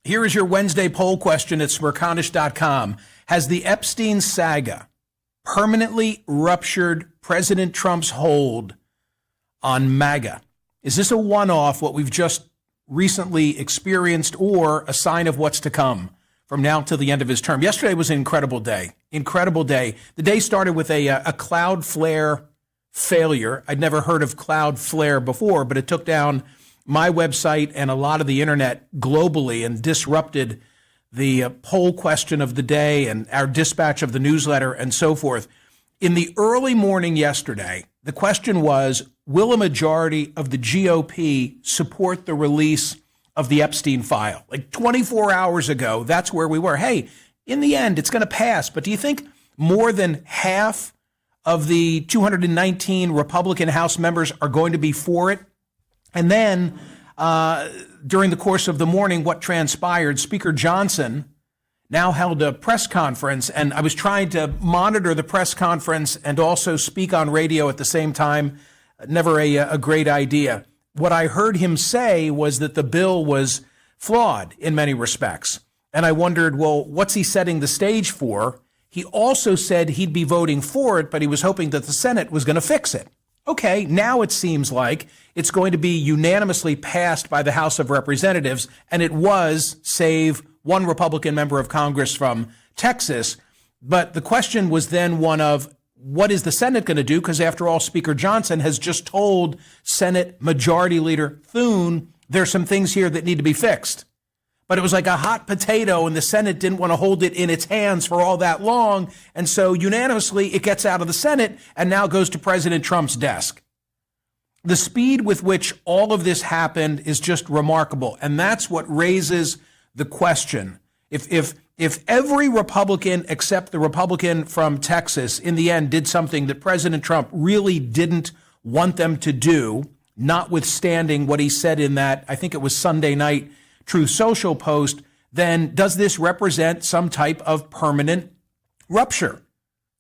Here is your Wednesday poll question at Smerconish.com. Has the Epstein saga permanently ruptured President Trump's hold on MAGA? Is this a one-off, what we've just recently experienced, or a sign of what's to come from now till the end of his term? Yesterday was an incredible day. Incredible day. The day started with a Cloudflare failure. I'd never heard of Cloudflare before, but it took down my website and a lot of the internet globally and disrupted the poll question of the day and our dispatch of the newsletter and so forth. In the early morning yesterday, the question was, will a majority of the GOP support the release of the Epstein file? Like 24 hours ago, that's where we were. Hey, in the end, it's going to pass. But do you think more than half of the 219 Republican House members are going to be for it? And then during the course of the morning, what transpired? Speaker Johnson now held a press conference, and I was trying to monitor the press conference and also speak on radio at the same time. Never a great idea. What I heard him say was that the bill was flawed in many respects. And I wondered, well, what's he setting the stage for? He also said he'd be voting for it, but he was hoping that the Senate was going to fix it. Okay, now it seems like it's going to be unanimously passed by the House of Representatives, and it was, save one Republican member of Congress from Texas. But the question was then one of, what is the Senate going to do? Because after all, Speaker Johnson has just told Senate Majority Leader Thune there's some things here that need to be fixed. But it was like a hot potato, and the Senate didn't want to hold it in its hands for all that long. And so unanimously, it gets out of the Senate and now goes to President Trump's desk. The speed with which all of this happened is just remarkable. And that's what raises the question. If every Republican except the Republican from Texas in the end did something that President Trump really didn't want them to do, notwithstanding what he said in that, I think it was Sunday night, Truth Social post, then does this represent some type of permanent rupture?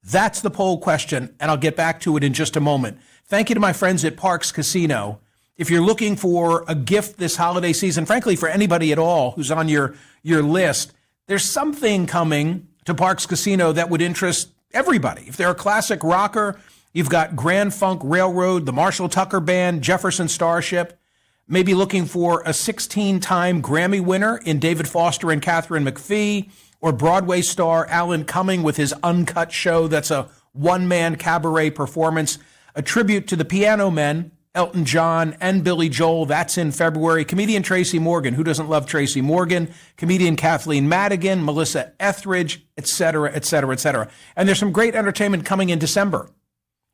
That's the poll question, and I'll get back to it in just a moment. Thank you to my friends at Parx Casino. If you're looking for a gift this holiday season, frankly, for anybody at all who's on your list, there's something coming to Parx Casino that would interest everybody. If they're a classic rocker, you've got Grand Funk Railroad, the Marshall Tucker Band, Jefferson Starship. Maybe looking for a 16-time Grammy winner in David Foster and Catherine McPhee, or Broadway star Alan Cumming with his Uncut show that's a one-man cabaret performance, a tribute to the Piano Men, Elton John and Billy Joel. That's in February. Comedian Tracy Morgan. Who doesn't love Tracy Morgan? Comedian Kathleen Madigan, Melissa Etheridge, et cetera, et cetera, et cetera. And there's some great entertainment coming in December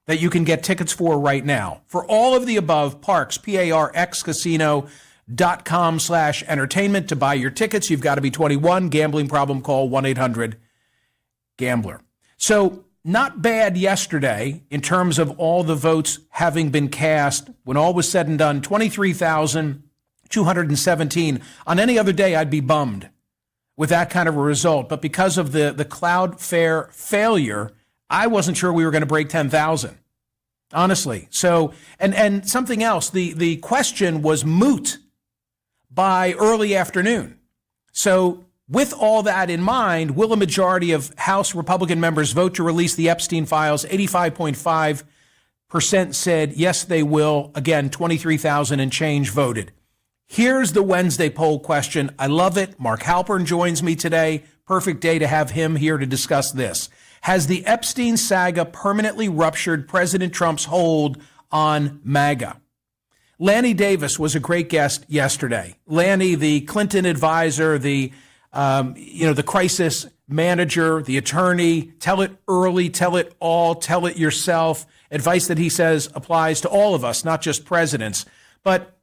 that you can get tickets for right now. For all of the above, Parx, P-A-R-X casino.com/entertainment. To buy your tickets, you've got to be 21. Gambling problem, call 1-800-GAMBLER. So not bad yesterday in terms of all the votes having been cast. When all was said and done, 23,217. On any other day, I'd be bummed with that kind of a result. But because of the Cloudflare failure, I wasn't sure we were going to break 10,000, honestly. So, and something else, the question was moot by early afternoon. So with all that in mind, will a majority of House Republican members vote to release the Epstein files? 85.5% said yes, they will. Again, 23,000 and change voted. Here's the Wednesday poll question. I love it. Mark Halpern joins me today. Perfect day to have him here to discuss this. Has the Epstein saga permanently ruptured President Trump's hold on MAGA? Lanny Davis was a great guest yesterday. Lanny, the Clinton advisor, the crisis manager, the attorney, tell it early, tell it all, tell it yourself. Advice that he says applies to all of us, not just presidents. But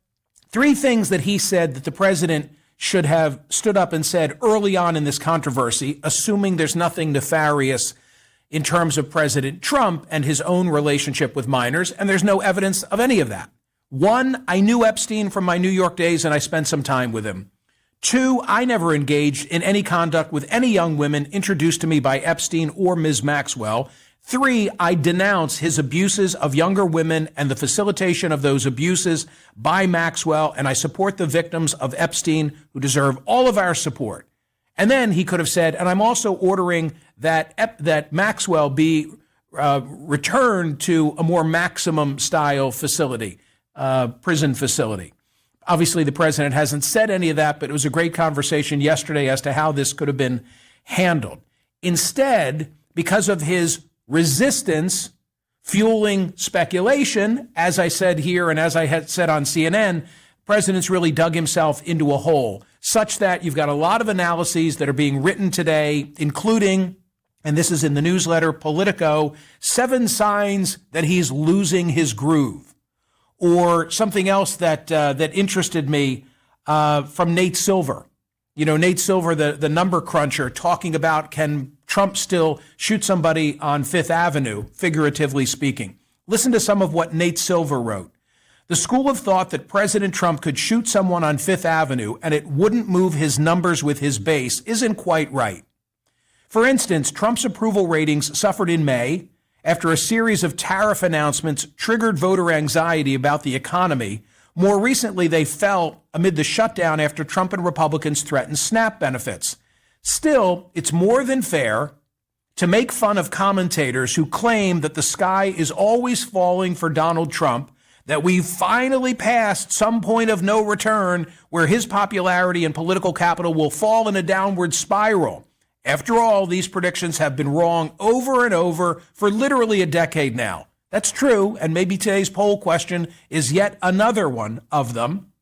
three things that he said that the president should have stood up and said early on in this controversy, assuming there's nothing nefarious in terms of President Trump and his own relationship with minors, and there's no evidence of any of that. One, I knew Epstein from my New York days, and I spent some time with him. Two, I never engaged in any conduct with any young women introduced to me by Epstein or Ms. Maxwell. 3, I denounce his abuses of younger women and the facilitation of those abuses by Maxwell, and I support the victims of Epstein who deserve all of our support. And then he could have said, and I'm also ordering that Maxwell be returned to a more maximum style facility, prison facility. Obviously, the president hasn't said any of that, but it was a great conversation yesterday as to how this could have been handled. Instead, because of his resistance fueling speculation, as I said here and as I had said on CNN, the president's really dug himself into a hole, such that you've got a lot of analyses that are being written today, including, and this is in the newsletter, Politico, 7 signs that he's losing his groove. Or something else that interested me from Nate Silver. You know, Nate Silver, the number cruncher, talking about can Trump still shoot somebody on Fifth Avenue, figuratively speaking. Listen to some of what Nate Silver wrote. The school of thought that President Trump could shoot someone on Fifth Avenue and it wouldn't move his numbers with his base isn't quite right. For instance, Trump's approval ratings suffered in May after a series of tariff announcements triggered voter anxiety about the economy. More recently, they fell amid the shutdown after Trump and Republicans threatened SNAP benefits. Still, it's more than fair to make fun of commentators who claim that the sky is always falling for Donald Trump, that we've finally passed some point of no return where his popularity and political capital will fall in a downward spiral. After all, these predictions have been wrong over and over for literally a decade now. That's true, and maybe today's poll question is yet another one of them.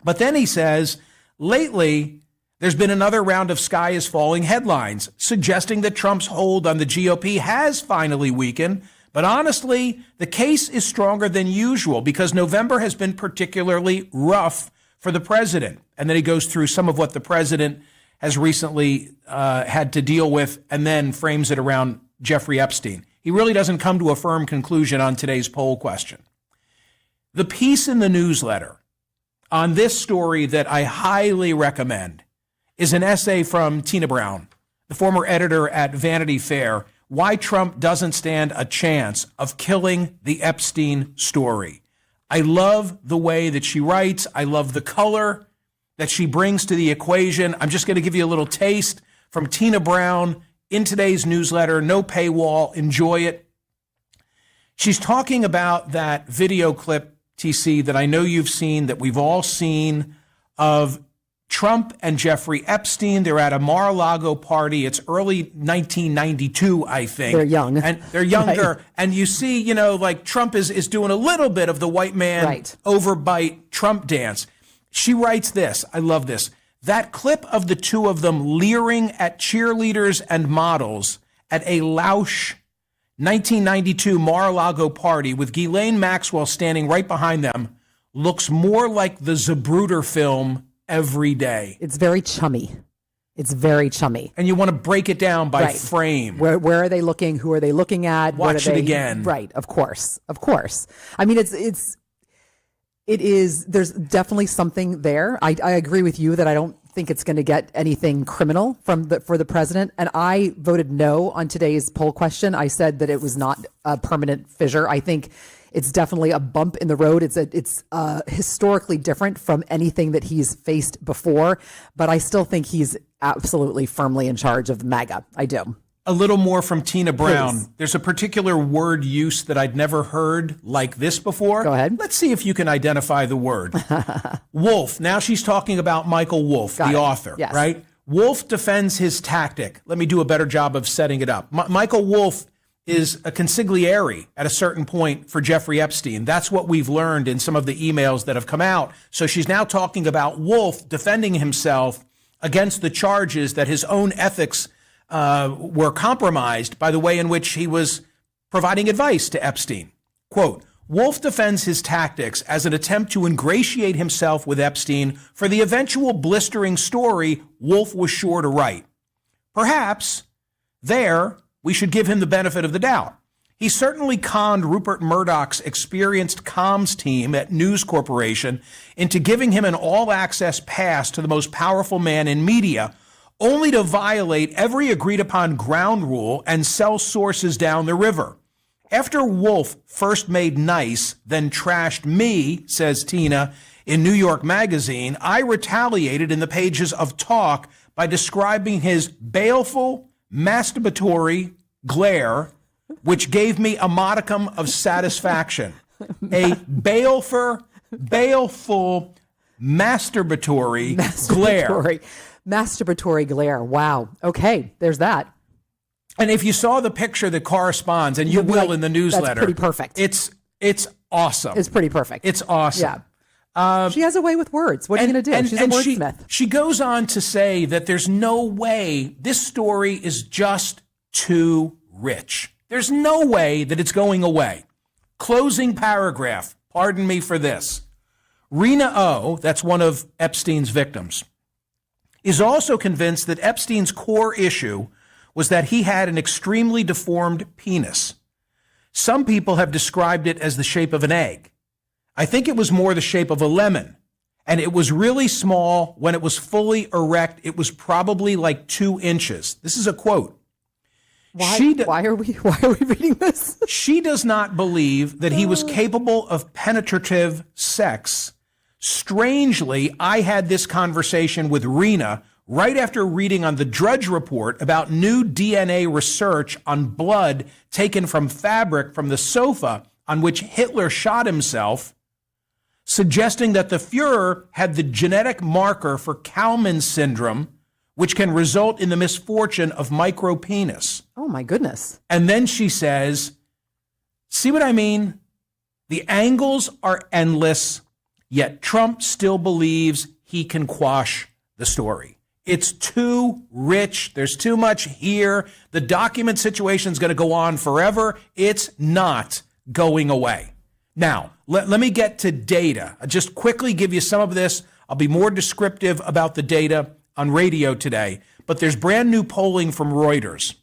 But then he says, lately, there's been another round of sky is falling headlines, suggesting that Trump's hold on the GOP has finally weakened. But honestly, the case is stronger than usual because November has been particularly rough for the president. And then he goes through some of what the president has recently had to deal with and then frames it around Jeffrey Epstein. He really doesn't come to a firm conclusion on today's poll question. The piece in the newsletter on this story that I highly recommend is an essay from Tina Brown, the former editor at Vanity Fair, Why Trump Doesn't Stand a Chance of Killing the Epstein Story. I love the way that she writes. I love the color that she brings to the equation. I'm just going to give you a little taste from Tina Brown in today's newsletter. No paywall. Enjoy it. She's talking about that video clip, TC, that I know you've seen, that we've all seen, of Trump and Jeffrey Epstein. They're at a Mar-a-Lago party. It's early 1992, I think. They're young. And they're younger. Right. And you see, you know, like Trump is doing a little bit of the white man overbite Trump dance. She writes this. I love this. That clip of the two of them leering at cheerleaders and models at a louche 1992 Mar-a-Lago party with Ghislaine Maxwell standing right behind them looks more like the Zapruder film every day. It's very chummy. It's very chummy. And you want to break it down by frame. Where are they looking? Who are they looking at? Watch it again. Right. Of course. Of course. I mean, it is, there's definitely something there. I agree with you that I don't think it's going to get anything criminal for the president. And I voted no on today's poll question. I said that it was not a permanent fissure. I think it's definitely a bump in the road. It's historically different from anything that he's faced before, but I still think he's absolutely firmly in charge of MAGA. I do. A little more from Tina Brown. Please. There's a particular word use that I'd never heard like this before. Go ahead. Let's see if you can identify the word. Wolf. Now she's talking about Michael Wolff, the author, yes. Right? Wolff defends his tactic. Let me do a better job of setting it up. Michael Wolff is a consigliere at a certain point for Jeffrey Epstein. That's what we've learned in some of the emails that have come out. So she's now talking about Wolff defending himself against the charges that his own ethics were compromised by the way in which he was providing advice to Epstein. Quote, Wolff defends his tactics as an attempt to ingratiate himself with Epstein for the eventual blistering story Wolff was sure to write. Perhaps there we should give him the benefit of the doubt. He certainly conned Rupert Murdoch's experienced comms team at News Corporation into giving him an all-access pass to the most powerful man in media, only to violate every agreed-upon ground rule and sell sources down the river. After Wolf first made nice, then trashed me, says Tina, in New York Magazine, I retaliated in the pages of Talk by describing his baleful, masturbatory glare, which gave me a modicum of satisfaction. A baleful, masturbatory glare. Masturbatory glare. Wow. Okay, there's that. And if you saw the picture that corresponds, and you will in the newsletter, that's pretty perfect. It's awesome. It's pretty perfect. It's awesome. Yeah. She has a way with words. What are you going to do? She's a wordsmith. She goes on to say that there's no way this story is just too rich. There's no way that it's going away. Closing paragraph. Pardon me for this. Rena O, that's one of Epstein's victims, is also convinced that Epstein's core issue was that he had an extremely deformed penis. Some people have described it as the shape of an egg. I think it was more the shape of a lemon, and it was really small. When it was fully erect, it was probably like 2 inches. This is a quote. Why are we reading this? She does not believe that he was capable of penetrative sex. Strangely, I had this conversation with Rena right after reading on the Drudge Report about new DNA research on blood taken from fabric from the sofa on which Hitler shot himself, suggesting that the Fuhrer had the genetic marker for Kalman syndrome, which can result in the misfortune of micropenis. Oh, my goodness. And then she says, see what I mean? The angles are endless, yet Trump still believes he can quash the story. It's too rich. There's too much here. The document situation is going to go on forever. It's not going away. Now, let me get to data. I'll just quickly give you some of this. I'll be more descriptive about the data on radio today. But there's brand new polling from Reuters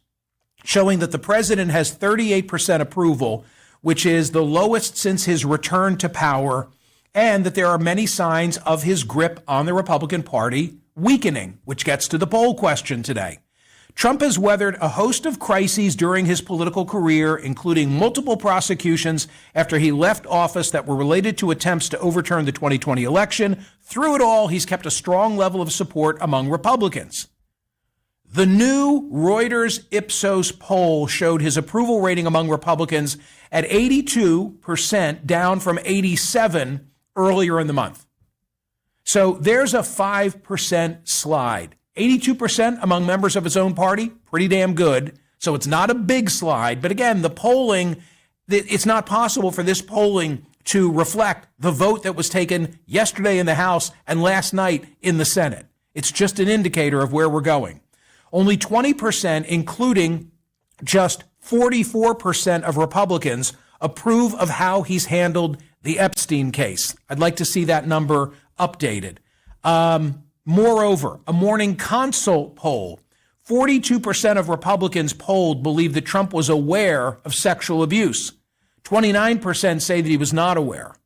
showing that the president has 38% approval, which is the lowest since his return to power, and that there are many signs of his grip on the Republican Party weakening, which gets to the poll question today. Trump has weathered a host of crises during his political career, including multiple prosecutions after he left office that were related to attempts to overturn the 2020 election. Through it all, he's kept a strong level of support among Republicans. The new Reuters Ipsos poll showed his approval rating among Republicans at 82%, down from 87% earlier in the month. So there's a 5% slide. 82% among members of his own party, pretty damn good. So it's not a big slide. But again, the polling, it's not possible for this polling to reflect the vote that was taken yesterday in the House and last night in the Senate. It's just an indicator of where we're going. Only 20%, including just 44% of Republicans, approve of how he's handled the Epstein case. I'd like to see that number updated. Moreover, a Morning Consult poll, 42% of Republicans polled believe that Trump was aware of sexual abuse. 29% say that he was not aware.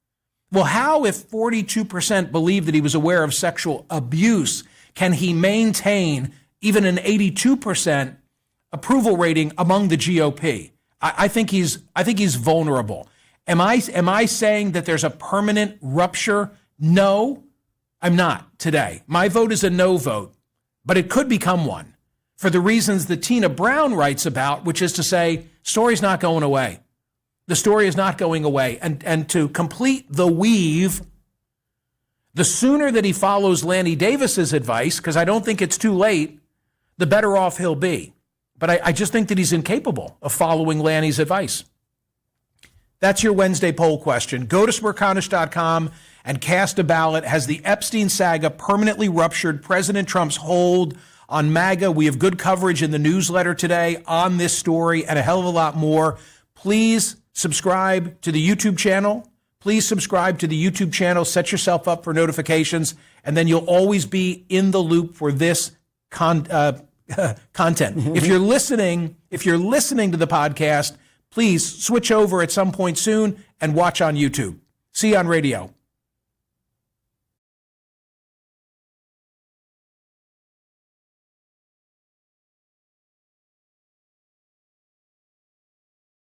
Well, how, if 42% believe that he was aware of sexual abuse, can he maintain even an 82% approval rating among the GOP? I think he's vulnerable. Am I saying that there's a permanent rupture? No, I'm not today. My vote is a no vote, but it could become one for the reasons that Tina Brown writes about, which is to say, story's not going away. The story is not going away. And to complete the weave, the sooner that he follows Lanny Davis's advice, because I don't think it's too late, the better off he'll be. But I just think that he's incapable of following Lanny's advice. That's your Wednesday poll question. Go to Smerconish.com and cast a ballot. Has the Epstein saga permanently ruptured President Trump's hold on MAGA? We have good coverage in the newsletter today on this story and a hell of a lot more. Please subscribe to the YouTube channel. Please subscribe to the YouTube channel. Set yourself up for notifications, and then you'll always be in the loop for this content. If you're listening to the podcast, please switch over at some point soon and watch on YouTube. See you on radio.